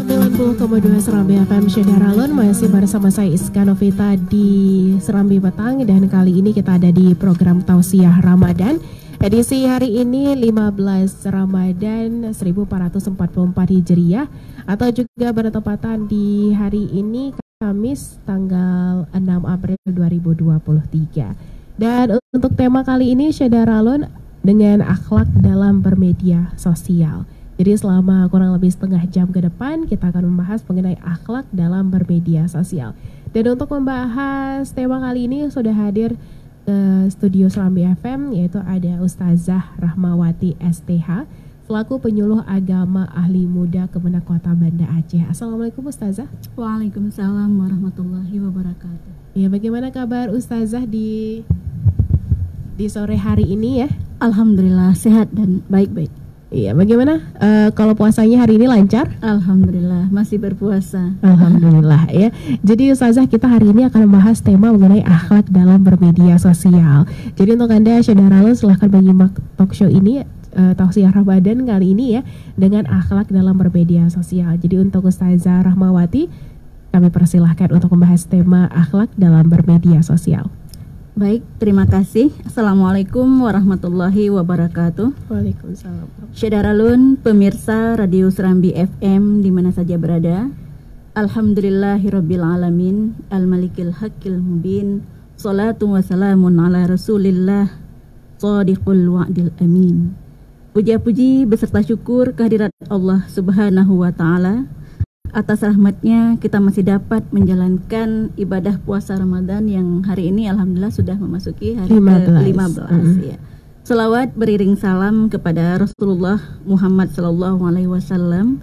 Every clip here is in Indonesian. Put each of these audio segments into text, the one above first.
90,2 Serambi FM Syedaralun, masih bersama saya Iska Novita di Serambi Petang, dan kali ini kita ada di program Tausiah Ramadan. Edisi hari ini 15 Ramadan 1444 Hijriah atau juga bertepatan di hari ini Kamis tanggal 6 April 2023. Dan untuk tema kali ini Syedaralun dengan akhlak dalam bermedia sosial. Jadi selama kurang lebih setengah jam ke depan kita akan membahas mengenai akhlak dalam bermedia sosial. Dan untuk membahas tema kali ini sudah hadir ke studio Serambi FM, yaitu ada Ustazah Rahmawati STH selaku penyuluh agama ahli muda Kemenak Kota Banda Aceh. Assalamualaikum Ustazah. Waalaikumsalam warahmatullahi wabarakatuh. Ya, bagaimana kabar Ustazah di sore hari ini ya? Alhamdulillah sehat dan baik-baik. Iya, bagaimana kalau puasanya hari ini lancar? Alhamdulillah masih berpuasa. Alhamdulillah ya. Jadi Ustazah, kita hari ini akan membahas tema mengenai akhlak dalam bermedia sosial. Jadi untuk Anda Syedaralun silahkan menyimak talk show ini Tausiah Ramadan kali ini ya dengan akhlak dalam bermedia sosial. Jadi untuk Ustazah Rahmawati kami persilahkan untuk membahas tema akhlak dalam bermedia sosial. Baik, terima kasih. Assalamualaikum warahmatullahi wabarakatuh. Waalaikumsalam. Syedaralun, pemirsa Radio Serambi FM di mana saja berada. Alhamdulillahirabbil alamin, al-malikil haqqil mubin. Shalatu wassalamun ala Rasulillah shadiqul wa'dil amin. Puja-puji beserta syukur kehadirat Allah Subhanahu wa taala. Atas rahmatnya kita masih dapat menjalankan ibadah puasa Ramadan yang hari ini alhamdulillah sudah memasuki hari ke-15 ya. Selawat beriring salam kepada Rasulullah Muhammad sallallahu alaihi wasallam,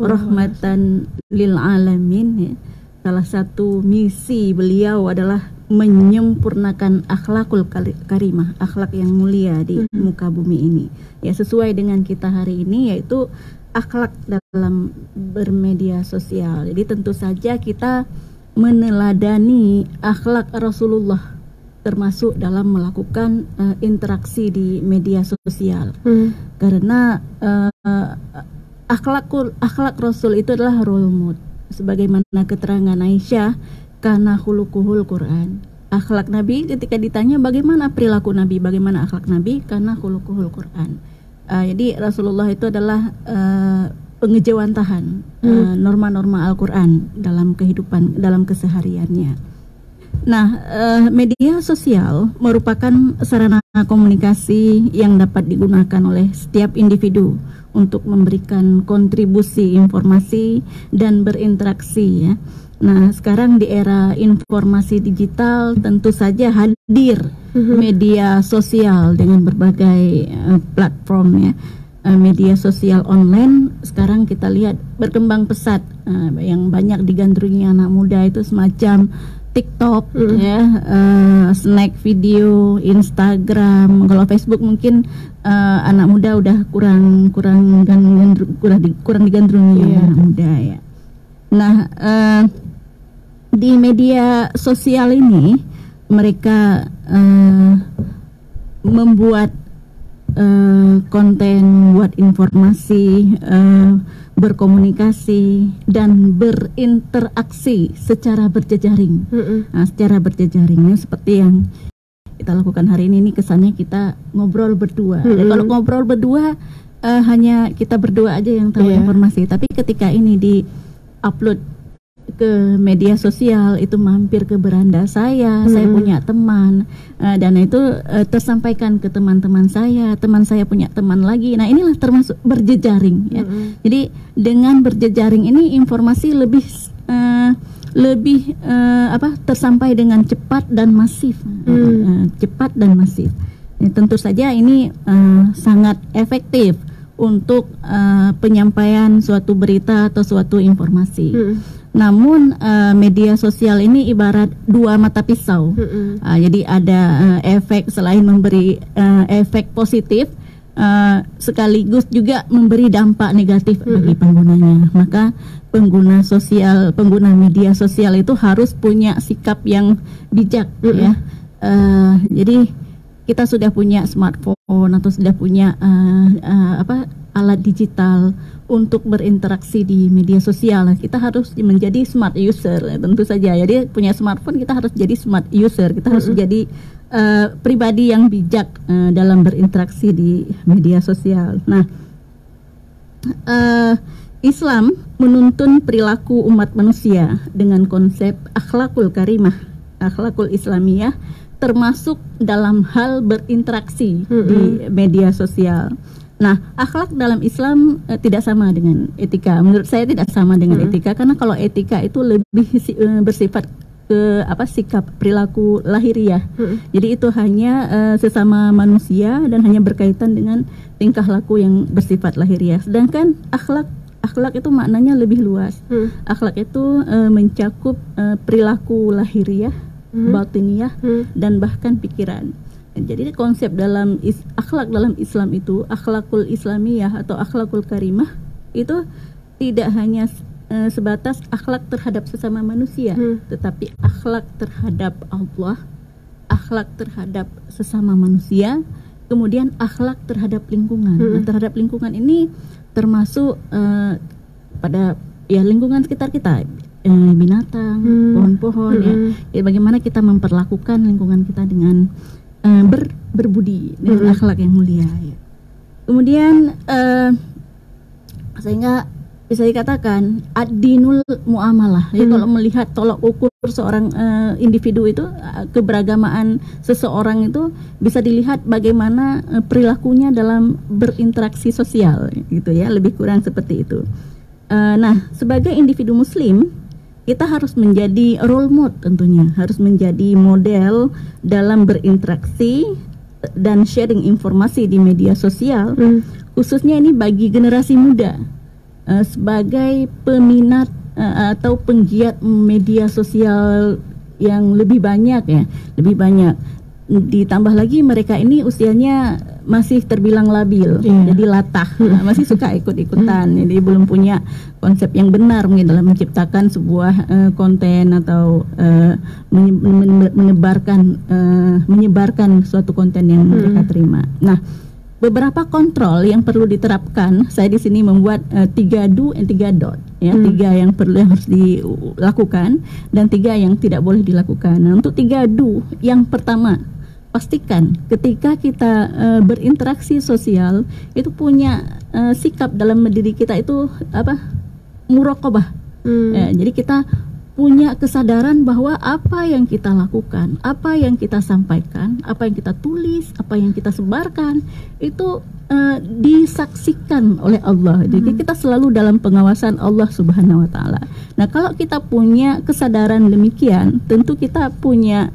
rahmatan lil alamin ya. Salah satu misi beliau adalah menyempurnakan akhlakul karimah, akhlak yang mulia di muka bumi ini. Ya, sesuai dengan kita hari ini yaitu akhlak dalam bermedia sosial. Jadi tentu saja kita meneladani akhlak Rasulullah termasuk dalam melakukan interaksi di media sosial. Karena akhlak Rasul itu adalah role model. Sebagaimana keterangan Aisyah, kana khuluquhul Quran. Akhlak Nabi ketika ditanya bagaimana perilaku Nabi, bagaimana akhlak Nabi, kana khuluquhul Quran. Jadi Rasulullah itu adalah pengejawantahan norma-norma Al-Quran dalam kehidupan, dalam kesehariannya. Nah, media sosial merupakan sarana komunikasi yang dapat digunakan oleh setiap individu untuk memberikan kontribusi informasi dan berinteraksi ya. Nah, sekarang di era informasi digital tentu saja hadir media sosial dengan berbagai platform ya. Media sosial online sekarang kita lihat berkembang pesat, yang banyak digandrungi anak muda itu semacam TikTok ya, snack video, Instagram. Kalau Facebook mungkin anak muda udah kurang digandrungi anak muda ya. Nah, di media sosial ini mereka membuat konten, buat informasi, berkomunikasi dan berinteraksi secara berjejaring. Nah, secara berjejaring seperti yang kita lakukan hari ini kesannya kita ngobrol berdua. Dan kalau ngobrol berdua hanya kita berdua aja yang tahu informasi. Tapi ketika ini di-upload ke media sosial, itu mampir ke beranda saya punya teman, dan itu tersampaikan ke teman-teman saya, teman saya punya teman lagi. Nah, inilah termasuk berjejaring ya. Jadi dengan berjejaring ini informasi lebih tersampai dengan cepat dan masif. Cepat dan masif. Ya, tentu saja ini sangat efektif untuk penyampaian suatu berita atau suatu informasi. Namun media sosial ini ibarat dua mata pisau. Jadi ada efek, selain memberi efek positif, sekaligus juga memberi dampak negatif bagi penggunanya. Maka pengguna media sosial itu harus punya sikap yang bijak ya. Jadi kita sudah punya smartphone atau sudah punya alat digital untuk berinteraksi di media sosial, kita harus menjadi smart user, tentu saja. Jadi punya smartphone, kita harus jadi smart user, kita harus jadi pribadi yang bijak dalam berinteraksi di media sosial. Nah, Islam menuntun perilaku umat manusia dengan konsep akhlakul karimah, akhlakul islamiyah, termasuk dalam hal berinteraksi di media sosial. Nah, akhlak dalam Islam tidak sama dengan etika. Menurut saya tidak sama dengan etika, karena kalau etika itu lebih bersifat ke sikap perilaku lahiriah. Jadi itu hanya sesama manusia dan hanya berkaitan dengan tingkah laku yang bersifat lahiriah. Sedangkan akhlak itu maknanya lebih luas. Akhlak itu mencakup perilaku lahiriah, batiniah, dan bahkan pikiran. Jadi konsep dalam akhlak dalam Islam itu, akhlakul islamiyah atau akhlakul karimah, itu tidak hanya sebatas akhlak terhadap sesama manusia, tetapi akhlak terhadap Allah, akhlak terhadap sesama manusia, kemudian akhlak terhadap lingkungan. Nah, terhadap lingkungan ini termasuk pada lingkungan sekitar kita, binatang, pohon-pohon, ya bagaimana kita memperlakukan lingkungan kita dengan berbudi dengan akhlak yang mulia, ya. Kemudian sehingga bisa dikatakan ad-dinul muamalah. Jadi kalau melihat tolak ukur seorang individu itu, keberagamaan seseorang itu bisa dilihat bagaimana perilakunya dalam berinteraksi sosial, gitu ya, lebih kurang seperti itu. Nah, sebagai individu muslim, kita harus menjadi role model, tentunya harus menjadi model dalam berinteraksi dan sharing informasi di media sosial, khususnya ini bagi generasi muda, sebagai peminat atau penggiat media sosial yang lebih banyak, ya, lebih banyak. Ditambah lagi mereka ini usianya masih terbilang labil, jadi latah, masih suka ikut-ikutan, jadi belum punya konsep yang benar mungkin dalam menciptakan sebuah konten atau menyebarkan suatu konten yang mereka terima. Nah, beberapa kontrol yang perlu diterapkan, saya di sini membuat 3 do and 3 don't, ya, 3 yang harus dilakukan dan 3 yang tidak boleh dilakukan. Nah, untuk 3 do, yang pertama, pastikan ketika kita berinteraksi sosial itu punya sikap dalam diri kita itu muraqabah. Jadi kita punya kesadaran bahwa apa yang kita lakukan, apa yang kita sampaikan, apa yang kita tulis, apa yang kita sebarkan itu disaksikan oleh Allah. Jadi kita selalu dalam pengawasan Allah Subhanahu wa taala. Nah, kalau kita punya kesadaran demikian, tentu kita punya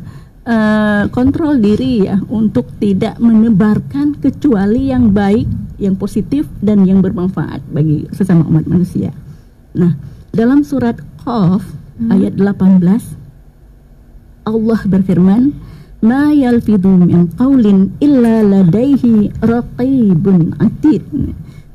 kontrol diri, ya, untuk tidak menebarkan kecuali yang baik, yang positif dan yang bermanfaat bagi sesama umat manusia. Nah, dalam surat Qaf ayat 18 Allah berfirman, "Ma yalfidhu min qaulin illa ladaihi raqibun atid."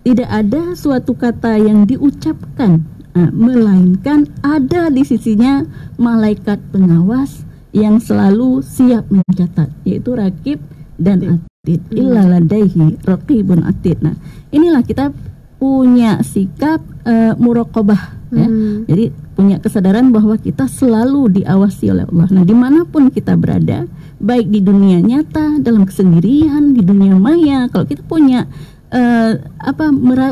Tidak ada suatu kata yang diucapkan melainkan ada di sisinya malaikat pengawas yang selalu siap mencatat, yaitu raqib dan atid. Illa ladaihi raqibun atid. Nah, inilah kita punya sikap muraqabah, ya. Jadi punya kesadaran bahwa kita selalu diawasi oleh Allah. Nah, dimanapun kita berada, baik di dunia nyata, dalam kesendirian, di dunia maya, kalau kita punya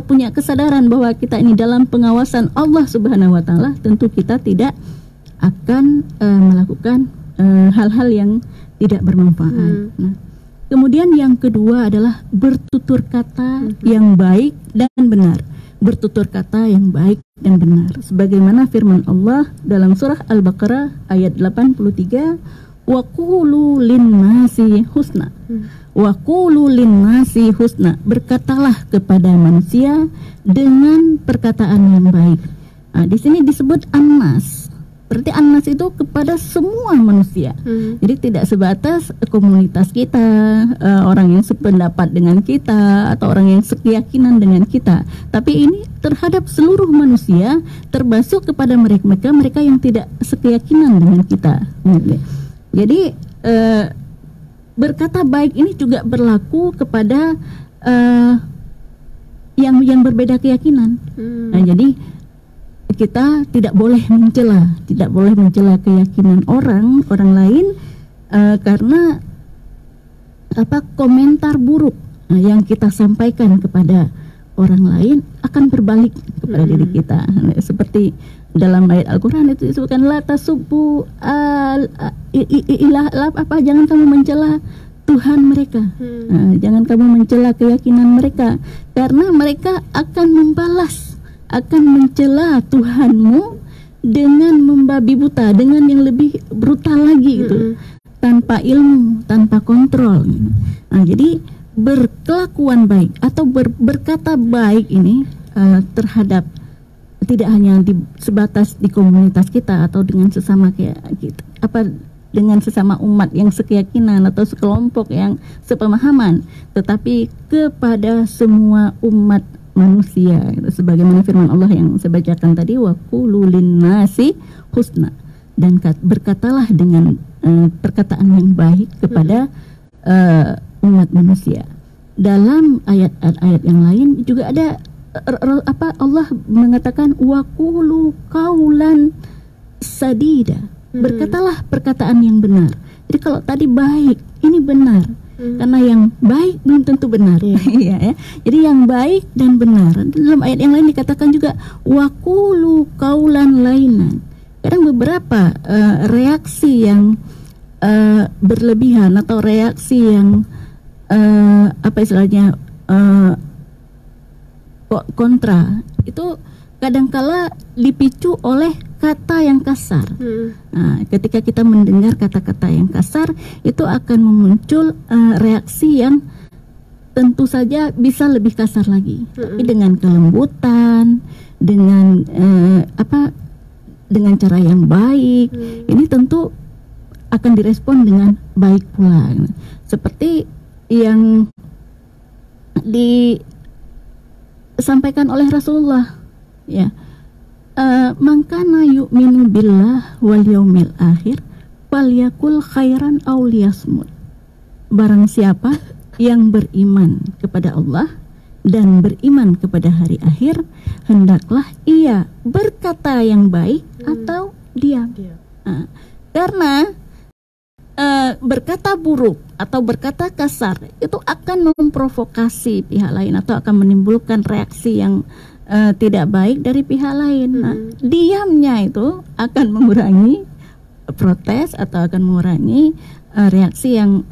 punya kesadaran bahwa kita ini dalam pengawasan Allah Subhanahu wa taala, tentu kita tidak akan melakukan hal-hal yang tidak bermanfaat. Nah, kemudian yang kedua adalah bertutur kata yang baik dan benar. Bertutur kata yang baik dan benar, sebagaimana firman Allah dalam surah Al-Baqarah ayat 83, wa qulu lin-nasi husna. Wa qulu lin-nasi husna. Berkatalah kepada manusia dengan perkataan yang baik. Nah, di sini disebut an-nas. Berarti an-nas itu kepada semua manusia. Jadi tidak sebatas komunitas kita, orang yang sependapat dengan kita atau orang yang sekeyakinan dengan kita, tapi ini terhadap seluruh manusia, termasuk kepada mereka yang tidak sekeyakinan dengan kita. Jadi berkata baik ini juga berlaku kepada yang berbeda keyakinan. Nah, jadi kita tidak boleh mencela keyakinan orang lain karena komentar buruk yang kita sampaikan kepada orang lain akan berbalik kepada diri kita. Seperti dalam ayat Al-Quran itu disebutkan la tasubbu jangan kamu mencela Tuhan mereka. Jangan kamu mencela keyakinan mereka, karena mereka akan membalas, akan mencela Tuhanmu dengan membabi buta, dengan yang lebih brutal lagi gitu, tanpa ilmu, tanpa kontrol. Nah, jadi berkelakuan baik atau berkata baik ini terhadap tidak hanya sebatas di komunitas kita atau dengan sesama dengan sesama umat yang sekeyakinan atau sekelompok yang sepemahaman, tetapi kepada semua umat manusia, sebagaimana firman Allah yang saya bacakan tadi, wa qulu linnasi husna, dan berkatalah dengan perkataan yang baik kepada umat manusia. Dalam ayat-ayat yang lain juga ada Allah mengatakan wa qulu qaulan sadida, berkatalah perkataan yang benar. Jadi kalau tadi baik, ini benar. Karena yang baik belum tentu benar. Ya. Jadi yang baik dan benar. Dalam ayat yang lain dikatakan juga wa qulu qaulan lainan. Kadang beberapa reaksi yang berlebihan atau reaksi yang kontra itu kadangkala dipicu oleh kata yang kasar. Nah, ketika kita mendengar kata-kata yang kasar, itu akan memuncul reaksi yang tentu saja bisa lebih kasar lagi. Tapi dengan kelembutan, dengan dengan cara yang baik, ini tentu akan direspon dengan baik pula. Seperti yang disampaikan oleh Rasulullah, ya, man kana yu'minu billah wal yaumil akhir falyakul khairan aw liyasmut. Barang siapa yang beriman kepada Allah dan beriman kepada hari akhir, hendaklah ia berkata yang baik atau diam. Karena berkata buruk atau berkata kasar itu akan memprovokasi pihak lain atau akan menimbulkan reaksi yang tidak baik dari pihak lain. Nah, diamnya itu akan mengurangi protes atau akan mengurangi reaksi yang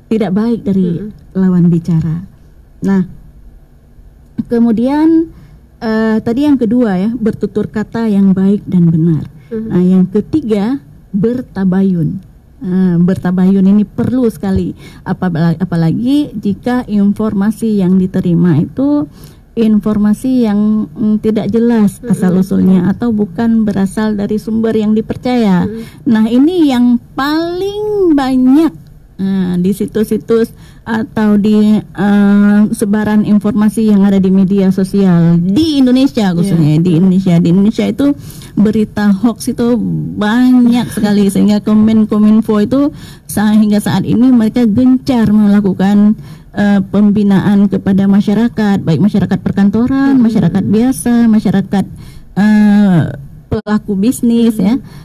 tidak baik dari lawan bicara. Nah, kemudian tadi yang kedua ya, bertutur kata yang baik dan benar. Nah, yang ketiga, bertabayun. Bertabayun ini perlu sekali, apalagi jika informasi yang diterima itu informasi yang tidak jelas asal-usulnya atau bukan berasal dari sumber yang dipercaya. Nah, ini yang paling banyak di situs-situs atau di sebaran informasi yang ada di media sosial di Indonesia khususnya. Di Indonesia itu berita hoax itu banyak sekali, sehingga Kominfo itu hingga saat ini mereka gencar melakukan pembinaan kepada masyarakat, baik masyarakat perkantoran, masyarakat biasa, masyarakat pelaku bisnis,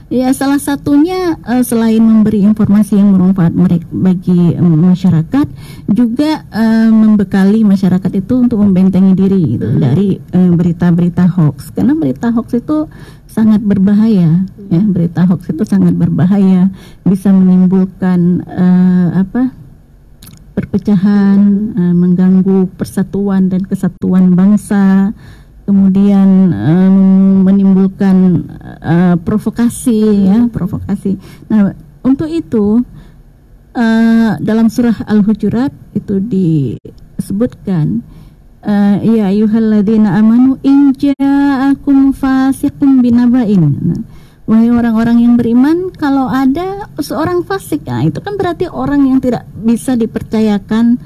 ya salah satunya selain memberi informasi yang bermanfaat bagi masyarakat, juga membekali masyarakat itu untuk membentengi diri gitu, dari berita-berita hoax, karena berita hoax itu sangat berbahaya, ya, berita hoax itu sangat berbahaya, bisa menimbulkan perpecahan, mengganggu persatuan dan kesatuan bangsa, kemudian menimbulkan provokasi. Nah, untuk itu dalam surah Al-Hujurat itu disebutkan, ya ayyuhalladzina amanu in ja'akum fasiqun binaba'in. Nah, wahai orang-orang yang beriman, kalau ada seorang fasik, nah itu kan berarti orang yang tidak bisa dipercayakan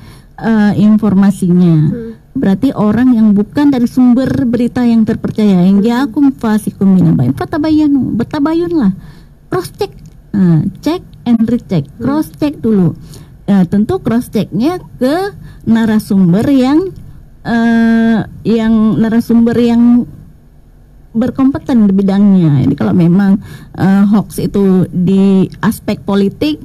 informasinya. Berarti orang yang bukan dari sumber berita yang terpercaya. Yang ja'akum fasiqun binaba'in fatabayyanu, bertabayunlah, cross check, check and recheck, cross check dulu. Tentu cross checknya ke narasumber yang yang narasumber yang berkompeten di bidangnya. Jadi kalau memang hoax itu di aspek politik,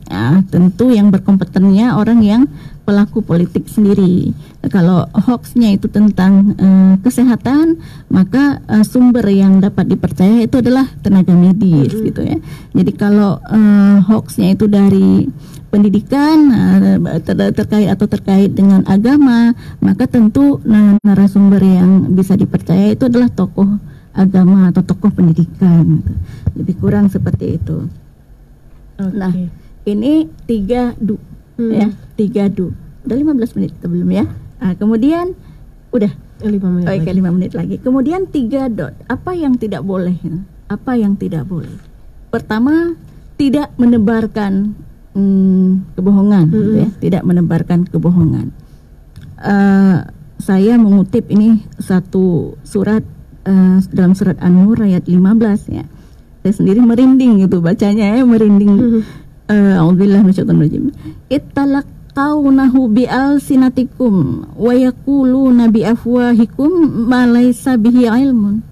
tentu yang berkompetennya orang yang pelaku politik sendiri. Kalau hoaxnya itu tentang kesehatan, maka sumber yang dapat dipercaya itu adalah tenaga medis gitu ya. Jadi kalau hoaxnya itu dari pendidikan terkait dengan agama, maka tentu narasumber yang bisa dipercaya itu adalah tokoh agama atau tokoh pendidikan. Lebih kurang seperti itu. Nah, ini 3 du ya, 3 du. Udah 15 menit kita belum ya? Kemudian udah 5 menit. Oke, 5 menit lagi. Kemudian 3 dot. Apa yang tidak boleh? Apa yang tidak boleh? Pertama, tidak menebarkan kebohongan, gitu ya. Tidak menebarkan kebohongan. Saya mengutip ini satu surat dalam surat An-Nur ayat 15 ya. Saya sendiri merinding gitu bacanya ya, merinding. A'udzubillahi minasyaitonir rajim. Ittalaqawnahu bi'alsinatikum wa yaquluna biafwahikum ma laysa bihi ilmun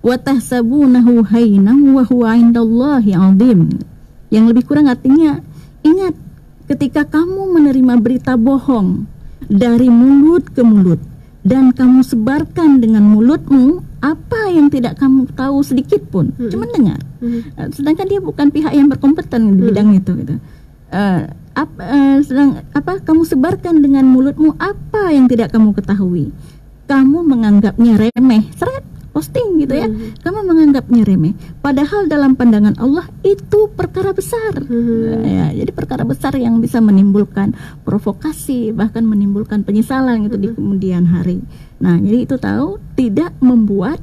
wa tahsabunahu haynan wa huwa 'indallahi 'azim. Yang lebih kurang artinya, ingat ketika kamu menerima berita bohong dari mulut ke mulut dan kamu sebarkan dengan mulutmu apa yang tidak kamu tahu sedikit pun, cuma dengar. Sedangkan dia bukan pihak yang berkompeten di bidang itu gitu. Kamu sebarkan dengan mulutmu apa yang tidak kamu ketahui. Kamu menganggapnya remeh, seret posting gitu ya. Kamu menganggapnya remeh, padahal dalam pandangan Allah itu perkara besar. Ya, jadi perkara besar yang bisa menimbulkan provokasi, bahkan menimbulkan penyesalan gitu di kemudian hari. Nah, jadi itu tahu tidak membuat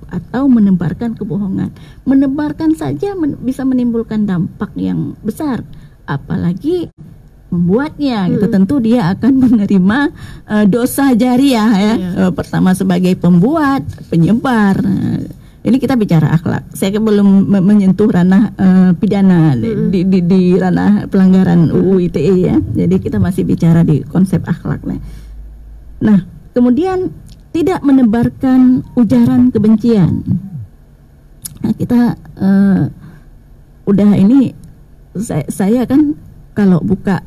atau menebarkan kebohongan. Menebarkan saja bisa menimbulkan dampak yang besar, apalagi membuatnya gitu. Tentu dia akan menerima dosa jariah ya. Pertama sebagai pembuat, penyebar. Ini kita bicara akhlak. Saya belum menyentuh ranah pidana di ranah pelanggaran UU ITE ya. Jadi kita masih bicara di konsep akhlak. Nah, kemudian tidak menebarkan ujaran kebencian. Nah, kita udah ini saya kan kalau buka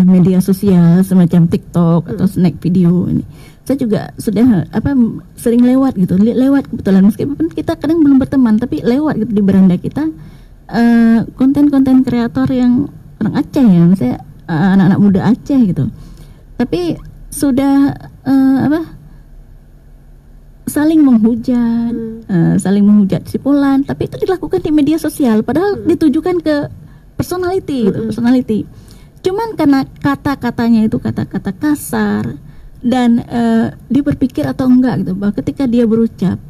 media sosial semacam TikTok atau snack video ini, saya juga sudah sering lewat gitu, lewat kebetulan meskipun kita kadang belum berteman, tapi lewat gitu di beranda kita konten-konten kreator yang orang Aceh ya, misalnya anak-anak muda Aceh gitu, tapi sudah saling menghujat si fulan, tapi itu dilakukan di media sosial, padahal ditujukan ke personality gitu, personality. Cuman karena kata-katanya itu kata-kata kasar dan dia berpikir atau enggak gitu, bahwa ketika dia berucap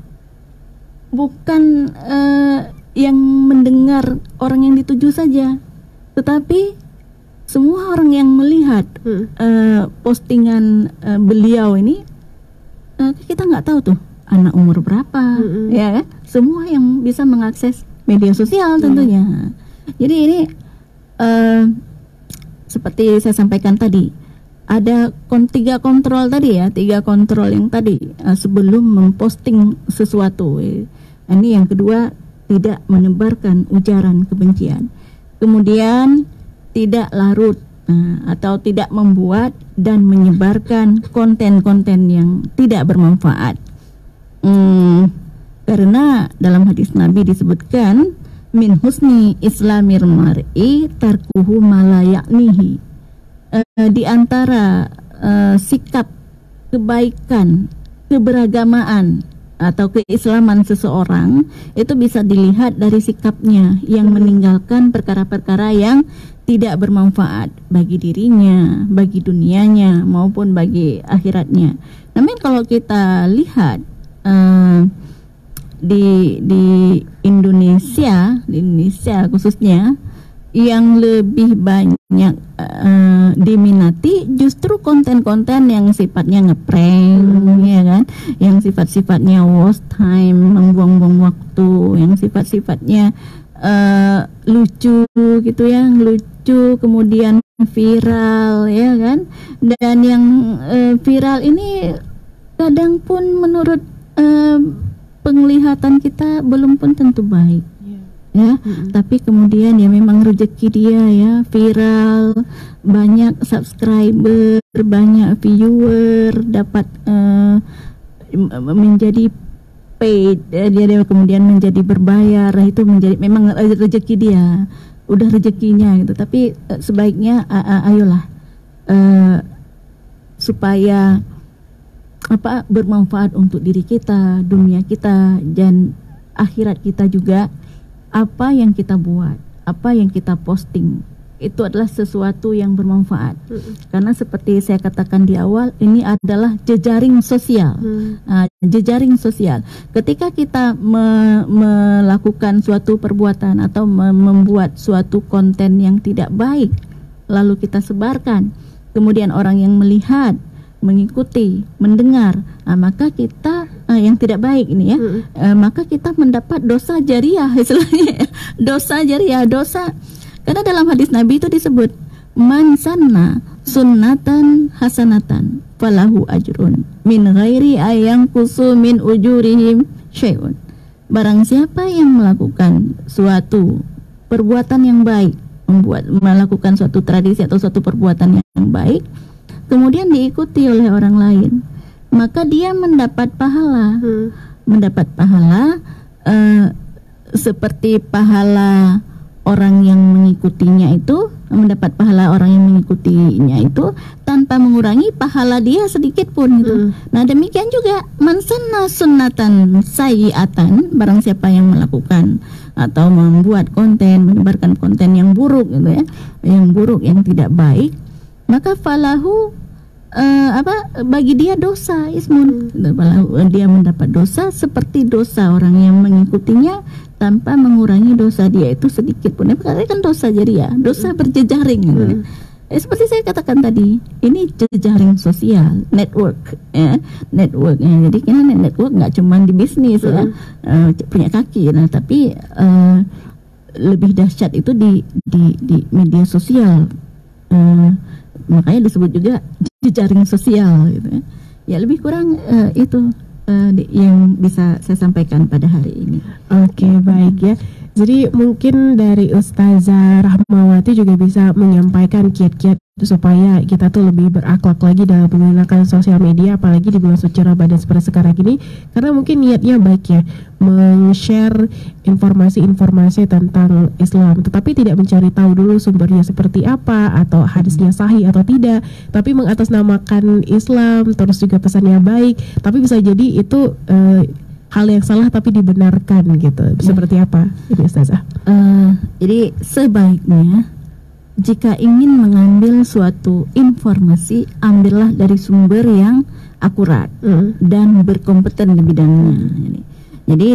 bukan yang mendengar orang yang dituju saja, tetapi semua orang yang melihat postingan beliau ini, kita nggak tahu tuh anak umur berapa, ya kan? Semua yang bisa mengakses media sosial tentunya. Jadi ini seperti saya sampaikan tadi, ada 3 kontrol tadi ya, 3 kontrol yang tadi sebelum memposting sesuatu. Ini yang kedua, tidak menebarkan ujaran kebencian. Kemudian tidak larut atau tidak membuat dan menyebarkan konten-konten yang tidak bermanfaat. Karena dalam hadis Nabi disebutkan, min husni islamir mar'i tarkuhu ma la ya'nihi. Di antara sikap kebaikan, keberagamaan atau keislaman seseorang itu bisa dilihat dari sikapnya yang meninggalkan perkara-perkara yang tidak bermanfaat bagi dirinya, bagi dunianya maupun bagi akhiratnya. Namun kalau kita lihat di Indonesia khususnya, yang lebih banyak diminati justru konten-konten yang sifatnya ngeprank, ya kan, yang sifat-sifatnya waste time, membuang-buang waktu, yang sifat-sifatnya lucu gitu ya, lucu kemudian viral, ya kan, dan yang viral ini kadang pun menurut penglihatan kita belum pun tentu baik. Ya, tapi kemudian ya memang rezeki dia ya, viral, banyak subscriber, banyak viewer, dapat menjadi paid, dia kemudian menjadi berbayar, itu menjadi memang rezeki dia, udah rezekinya gitu. Tapi sebaiknya ayolah supaya bermanfaat untuk diri kita, dunia kita, dan akhirat kita juga. Apa yang kita buat, apa yang kita posting, itu adalah sesuatu yang bermanfaat. Karena seperti saya katakan di awal, ini adalah jejaring sosial. Jejaring sosial. Ketika kita melakukan suatu perbuatan atau membuat suatu konten yang tidak baik, lalu kita sebarkan, kemudian orang yang melihat, mengikuti, mendengar, maka kita yang tidak baik ini ya, maka kita mendapat dosa jariah, istilahnya dosa jariah, dosa. Karena dalam hadis Nabi itu disebut man sanna sunnatan hasanatan falahu ajrun min ghairi ayang kusu min ujurihim syai'un. Barang siapa yang melakukan suatu perbuatan yang baik, melakukan suatu tradisi atau suatu perbuatan yang baik, kemudian diikuti oleh orang lain, maka dia mendapat pahala, seperti pahala orang yang mengikutinya itu, mendapat pahala orang yang mengikutinya itu tanpa mengurangi pahala dia sedikit pun gitu. Nah demikian juga man sanna sunnatan sayyi'atan, barang siapa yang melakukan atau membuat konten, menyebarkan konten yang buruk gitu ya, yang buruk, yang tidak baik, maka falahu bagi dia dosa ismun, dia mendapat dosa seperti dosa orang yang mengikutinya tanpa mengurangi dosa dia itu sedikit pun. Karena kan dosa jariah, dosa berjejaring gitu. Seperti saya katakan tadi, ini jejaring sosial, network ya, network ya. Jadi kan network nggak cuma di bisnis ya, punya kaki, nah tapi lebih dahsyat itu di media sosial. Makanya disebut juga jejaring sosial gitu ya. Ya lebih kurang itu yang bisa saya sampaikan pada hari ini. Oke, baik ya. Jadi mungkin dari Ustazah Rahmawati juga bisa menyampaikan kiat-kiat supaya kita tuh lebih berakhlak lagi dalam menggunakan sosial media, apalagi di bulan suci Ramadan seperti sekarang ini, karena mungkin niatnya baik ya, men-share informasi-informasi tentang Islam, tetapi tidak mencari tahu dulu sumbernya seperti apa atau hadisnya sahih atau tidak, tapi mengatasnamakan Islam, terus juga pesannya baik, tapi bisa jadi itu hal yang salah tapi dibenarkan gitu. Seperti apa ini Ustazah? Jadi sebaiknya jika ingin mengambil suatu informasi, ambillah dari sumber yang akurat dan berkompeten di bidangnya. Jadi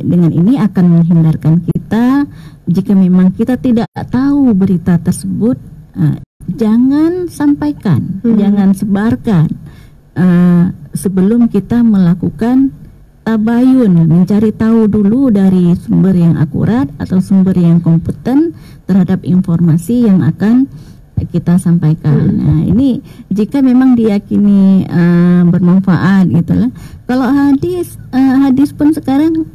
dengan ini akan menghindarkan kita jika memang kita tidak tahu berita tersebut, jangan sampaikan, jangan sebarkan sebelum kita melakukan tabayun, mencari tahu dulu dari sumber yang akurat atau sumber yang kompeten terhadap informasi yang akan kita sampaikan. Nah, ini jika memang diyakini bermanfaat gitulah. Kalau hadis pun sekarang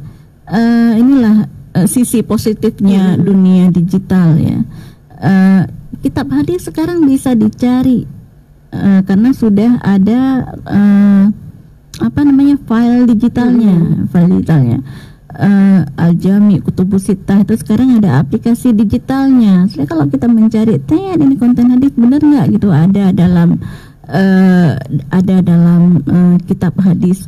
inilah sisi positifnya dunia digital ya. Kitab hadis sekarang bisa dicari karena sudah ada file digitalnya, Al-Jami, Kutubus Sittah itu sekarang ada aplikasi digitalnya. Jadi kalau kita mencari, ini konten hadis benar nggak gitu, ada dalam kitab hadis.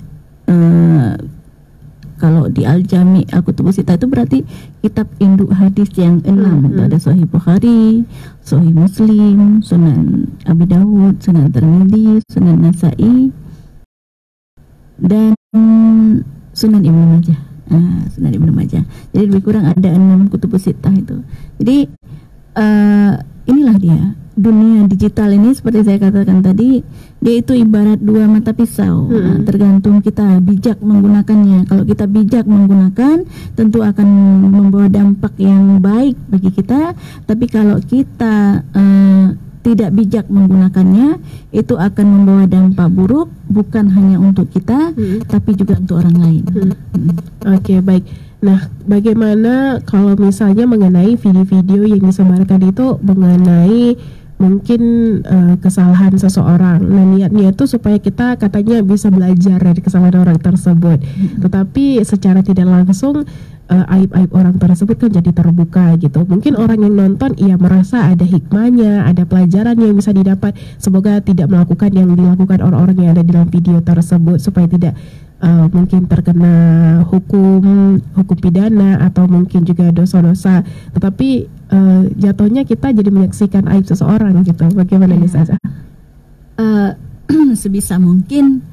Kalau di Al-Jami, Al-Kutubus Sittah itu berarti kitab induk hadis yang 6. Ada Sahih Bukhari, Sahih Muslim, Sunan Abi Dawud, Sunan Tirmidzi, Sunan Nasa'i, dan Sunan Ibnu Majah. Sunan Ibnu Majah. Jadi lebih kurang ada 6 kutubus sittah itu. Jadi inilah dia dunia digital ini, seperti saya katakan tadi, dia itu ibarat dua mata pisau. Tergantung kita bijak menggunakannya. Kalau kita bijak menggunakan, tentu akan membawa dampak yang baik bagi kita. Tapi kalau kita tidak bijak menggunakannya, itu akan membawa dampak buruk bukan hanya untuk kita, tapi juga untuk orang lain. Oke, baik. Nah, bagaimana kalau misalnya mengenai video-video yang disebarkan itu mengenai mungkin kesalahan seseorang. Nah, niatnya itu supaya kita katanya bisa belajar dari kesalahan orang tersebut. Tetapi secara tidak langsung aib-aib orang tersebut kan jadi terbuka gitu. Mungkin orang yang nonton merasa ada hikmahnya, ada pelajaran yang bisa didapat. Semoga tidak melakukan yang dilakukan orang-orang yang ada dalam video tersebut supaya tidak mungkin terkena hukum pidana atau mungkin juga dosa-dosa. Tetapi jatuhnya kita jadi menyaksikan aib seseorang gitu. Bagaimana nih Saza? Sebisa mungkin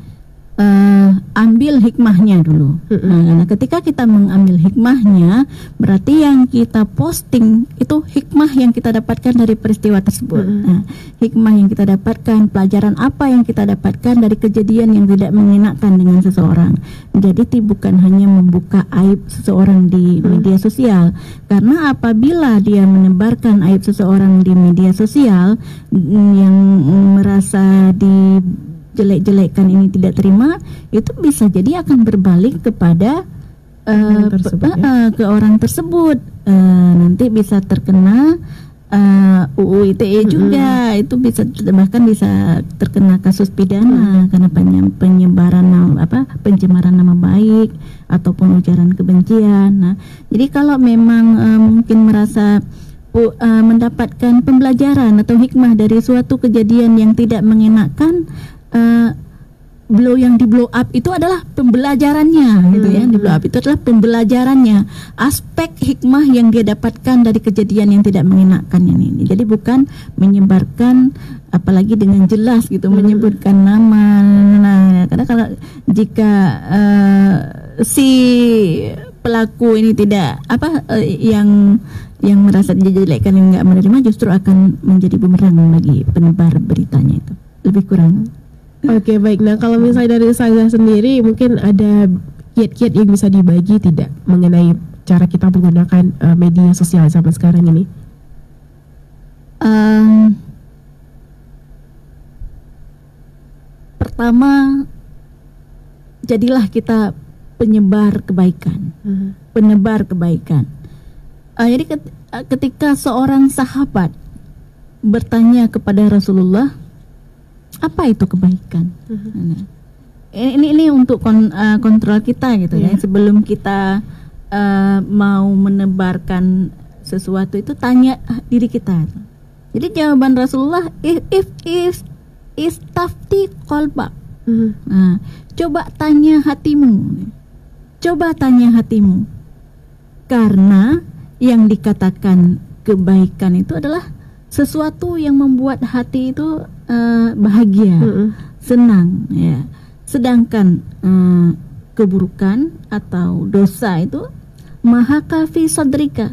ambil hikmahnya dulu. Nah, ketika kita mengambil hikmahnya, berarti yang kita posting itu hikmah yang kita dapatkan dari peristiwa tersebut. Nah, hikmah yang kita dapatkan, pelajaran apa yang kita dapatkan dari kejadian yang tidak mengenakan dengan seseorang. Jadi bukan hanya membuka aib seseorang di media sosial, karena apabila dia menebarkan aib seseorang di media sosial yang merasa jelek-jelekkan ini tidak terima, itu bisa jadi akan berbalik kepada ke orang tersebut. Nanti bisa terkena UU ITE juga, itu bisa bahkan bisa terkena kasus pidana karena pencemaran nama baik ataupun ujaran kebencian. Nah, jadi kalau memang mungkin merasa mendapatkan pembelajaran atau hikmah dari suatu kejadian yang tidak mengenakan, yang di blow up itu adalah pembelajarannya, gitu ya. Di blow up itu adalah pembelajarannya, aspek hikmah yang dia dapatkan dari kejadian yang tidak mengenakan ini. Jadi bukan menyebarkan, apalagi dengan jelas gitu, menyebutkan nama. Nah, karena kalau jika si pelaku ini tidak yang merasa dijelekkan, yang nggak menerima, justru akan menjadi bumerang bagi penebar beritanya itu. Lebih kurang. Oke, baik. Nah, kalau misalnya dari saya sendiri, mungkin ada kiat-kiat yang bisa dibagi tidak mengenai cara kita menggunakan media sosial zaman sekarang ini? Pertama, jadilah kita penyebar kebaikan. Penebar kebaikan. Jadi ketika seorang sahabat bertanya kepada Rasulullah, apa itu kebaikan? Ini untuk kontrol kita gitu ya. Sebelum kita mau menebarkan sesuatu itu, tanya diri kita. Jadi jawaban Rasulullah, if istafti qalbak. Nah, coba tanya hatimu. Karena yang dikatakan kebaikan itu adalah sesuatu yang membuat hati itu bahagia, senang, ya. Sedangkan keburukan atau dosa itu mahaka fi sadrika,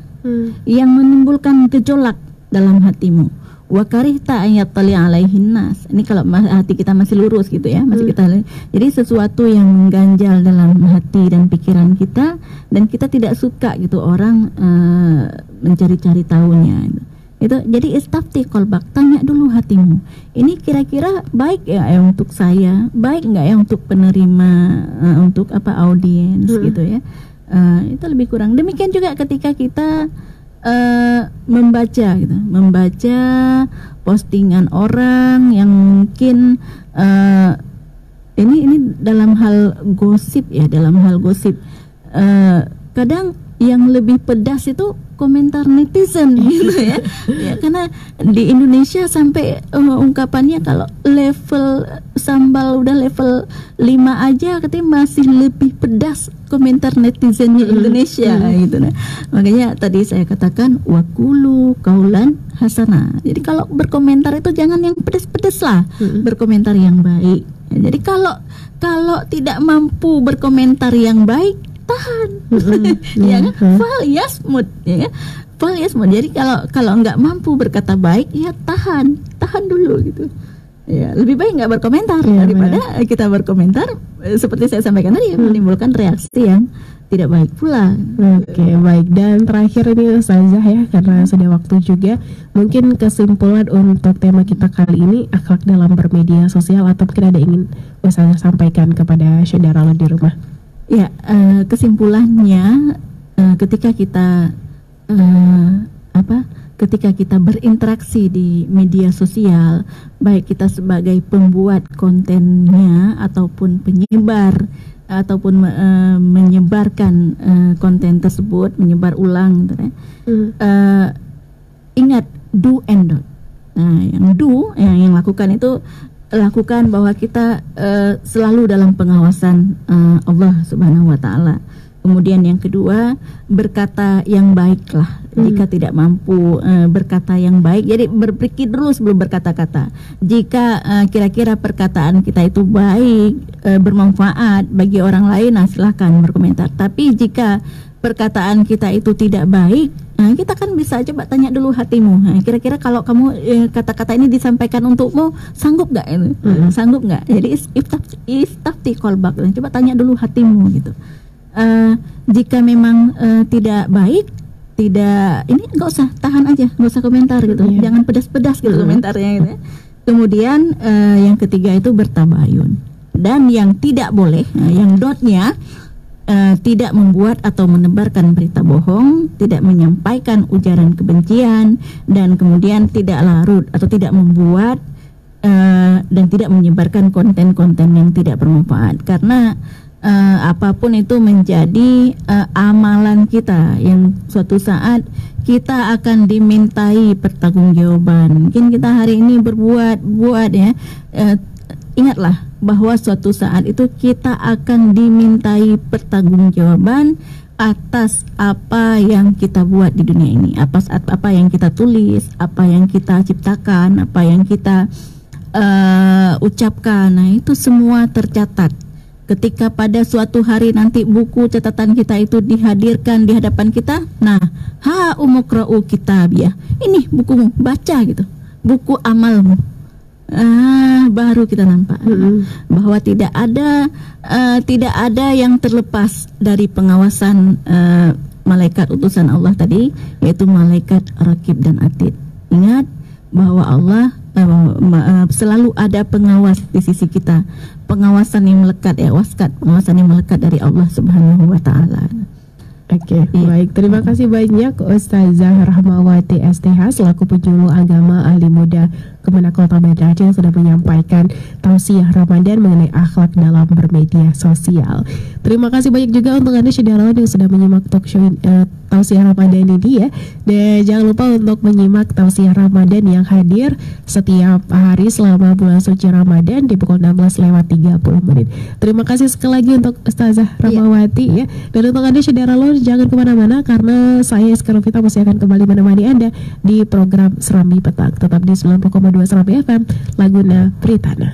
yang menimbulkan gejolak dalam hatimu. Wa karihta ayat tali alaihin nas. Ini kalau hati kita masih lurus gitu ya, jadi sesuatu yang mengganjal dalam hati dan pikiran kita, dan kita tidak suka gitu orang mencari-cari tahunya. Itu jadi istafti qalbak, tanya dulu hatimu. Ini kira-kira baik ya untuk saya, baik enggak ya untuk penerima, untuk audiens gitu ya. Itu lebih kurang. Demikian juga ketika kita membaca postingan orang yang mungkin ini dalam hal gosip ya, kadang yang lebih pedas itu komentar netizen gitu ya. Karena di Indonesia sampai ungkapannya kalau level sambal udah level 5 aja katanya masih lebih pedas komentar netizennya Indonesia gitu. Nah, makanya tadi saya katakan wakulu kaulan hasana. Jadi kalau berkomentar itu jangan yang pedas-pedas lah, berkomentar yang baik. Jadi kalau tidak mampu berkomentar yang baik, tahan. Ya kan? Fal yasmut, ya kan? Fal yasmut. Jadi kalau nggak mampu berkata baik, ya tahan dulu gitu. Ya, lebih baik nggak berkomentar daripada kita berkomentar seperti saya sampaikan tadi, menimbulkan reaksi yang tidak baik pula. Oke, baik. Dan terakhir ini Ustazah ya, karena sudah waktu juga, mungkin kesimpulan untuk tema kita kali ini, akhlak dalam bermedia sosial, atau mungkin ada ingin Ustazah sampaikan kepada saudara lo di rumah? Ya, kesimpulannya ketika kita ketika kita berinteraksi di media sosial, baik kita sebagai pembuat kontennya ataupun penyebar ataupun menyebarkan konten tersebut, menyebar ulang, gitu, ingat do and don't. Nah, yang do, yang lakukan itu lakukan bahwa kita selalu dalam pengawasan Allah Subhanahu wa taala. Kemudian yang kedua, berkata yang baiklah. Jika tidak mampu berkata yang baik, jadi berpikir dulu sebelum berkata-kata. Jika kira-kira perkataan kita itu baik, bermanfaat bagi orang lain, nah silahkan berkomentar. Tapi jika perkataan kita itu tidak baik, kita kan bisa coba tanya dulu hatimu. Nah, kira-kira kalau kamu kata-kata ini disampaikan untukmu, sanggup nggak ini? Sanggup nggak? Jadi istafti qalbak. Coba tanya dulu hatimu gitu. Jika memang tidak baik, tidak, ini nggak usah, tahan aja, nggak usah komentar gitu. Jangan pedas-pedas gitu komentarnya gitu. Kemudian yang ketiga itu bertabayun. Dan yang tidak boleh, yang dotnya, tidak membuat atau menebarkan berita bohong, tidak menyampaikan ujaran kebencian, dan kemudian tidak larut atau tidak membuat dan tidak menyebarkan konten-konten yang tidak bermanfaat. Karena apapun itu menjadi amalan kita yang suatu saat kita akan dimintai pertanggungjawaban. Mungkin kita hari ini berbuat ya, ingatlah bahwa suatu saat itu kita akan dimintai pertanggungjawaban atas apa yang kita buat di dunia ini, atas apa yang kita tulis, apa yang kita ciptakan, apa yang kita ucapkan. Nah, itu semua tercatat. Ketika pada suatu hari nanti buku catatan kita itu dihadirkan di hadapan kita, nah, ha umukra'u kitabiyah, ini bukumu, baca gitu, buku amalmu. Baru kita nampak bahwa tidak ada yang terlepas dari pengawasan malaikat utusan Allah tadi, yaitu malaikat Raqib dan Atid. Ingat bahwa Allah selalu ada pengawas di sisi kita, pengawasan yang melekat, pengawasan yang melekat dari Allah Subhanahu wa taala. Oke, baik. Terima kasih banyak Ustazah Rahmawati STH selaku penjuru agama ahli muda Kemenak Kota Banda Aceh yang sudah menyampaikan tausiah Ramadan mengenai akhlak dalam bermedia sosial. Terima kasih banyak juga untuk Anda saudarawan yang sudah menyimak talk show tausiah Ramadan ini ya. Dan jangan lupa untuk menyimak tausiah Ramadan yang hadir setiap hari selama bulan suci Ramadan di pukul 16:30. Terima kasih sekali lagi untuk Ustazah Rahmawati ya. Dan untuk Anda saudarawan jangan kemana-mana karena saya Iskanovita masih akan kembali menemani Anda di program Serambi Petang. Tetap di 90,2 Serambi FM, Laguna Pritana.